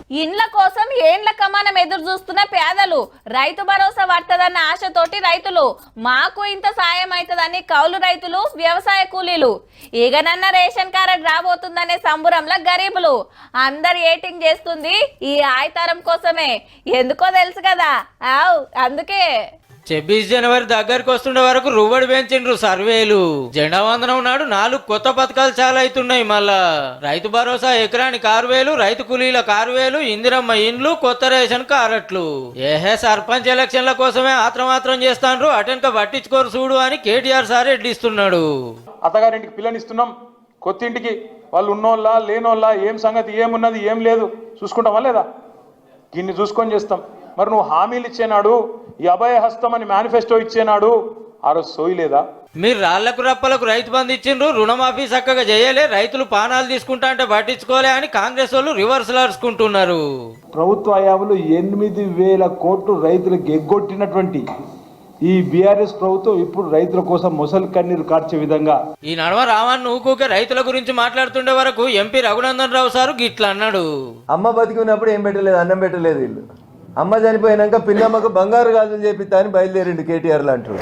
ఇండ్ల కోసం ఏండ్ల కమానం ఎదురు చూస్తున్న పేదలు రైతు భరోసా పడుతుందన్న ఆశతోటి రైతులు మాకు ఇంత సాయం అవుతుందని కౌలు రైతులు వ్యవసాయ కూలీలు ఇగనన్న రేషన్ కార్డు రాబోతుందనే సంబురంలో గరీబులు అందరు ఏటింగ్ చేస్తుంది ఈ ఆయతారం కోసమే ఎందుకో తెలుసు కదా అందుకే 26 జనవరి దగ్గరికి వస్తుండే వరకు రువ్వడి పెంచిండ్రు సర్వేలు. జెండా వందనం నాడు 4 కొత్త పథకాలు చాలా అవుతున్నాయి. మళ్ళా రైతు భరోసా ఎకరానికి 6,000, రైతు కూలీల 6,000, ఇందిరమ్మ ఇండ్లు, కొత్త రేషన్ కార్డులు. సర్పంచ్ ఎలక్షన్ల కోసమే ఆత్రం చేస్తాండ్రు, అటెనక పట్టించుకోరు చూడు అని కేటీఆర్ సార్ ఎడ్డిస్తున్నాడు. అత్తగారింటికి పిల్లనిస్తున్నాం, కొత్తింటికి వాళ్ళు ఉన్నోళ్ళ లేనోళ్ళ ఏం సంగతి ఏమున్నది ఏం లేదు చూసుకుంటామా లేదా? దీన్ని చూసుకొని చేస్తాం. మరి నువ్వు హామీలు ఇచ్చేనాడు, ఈ అభయ హస్తం అని మేనిఫెస్టో ఇచ్చేనాడు, ఆ రోజు సోయలేదా? మీరు రాళ్లకు రప్పలకు రైతు బంధు ఇచ్చిండ్రు, రుణమాఫీ చక్కగా చేయలే, రైతులు పానాలు తీసుకుంటా అంటే పట్టించుకోలే అని కాంగ్రెస్ వాళ్ళు రివర్సల్ అరుచుకుంటున్నారు. ప్రభుత్వ హయాంలో 8,000 కోట్లు రైతులకు ఎగ్గొట్టినటువంటి ఈ బీఆర్ఎస్ ప్రభుత్వం ఇప్పుడు రైతుల కోసం మొసలి కన్నీరు కార్చే విధంగా ఈ నడవ రావణ్ ఊకూకే రైతుల గురించి మాట్లాడుతుండే వరకు ఎంపీ రఘునందన్ రావు సారు గిట్లా అన్నాడు. అమ్మ బతికినప్పుడు ఏం పెట్టలేదు, అన్నం పెట్టలేదు వీళ్ళు. అమ్మ చనిపోయినాక పిన్నమ్మకు బంగారు గాజులు చేపిస్తా అని బయలుదేరిండు కేటీఆర్లు అంటారు.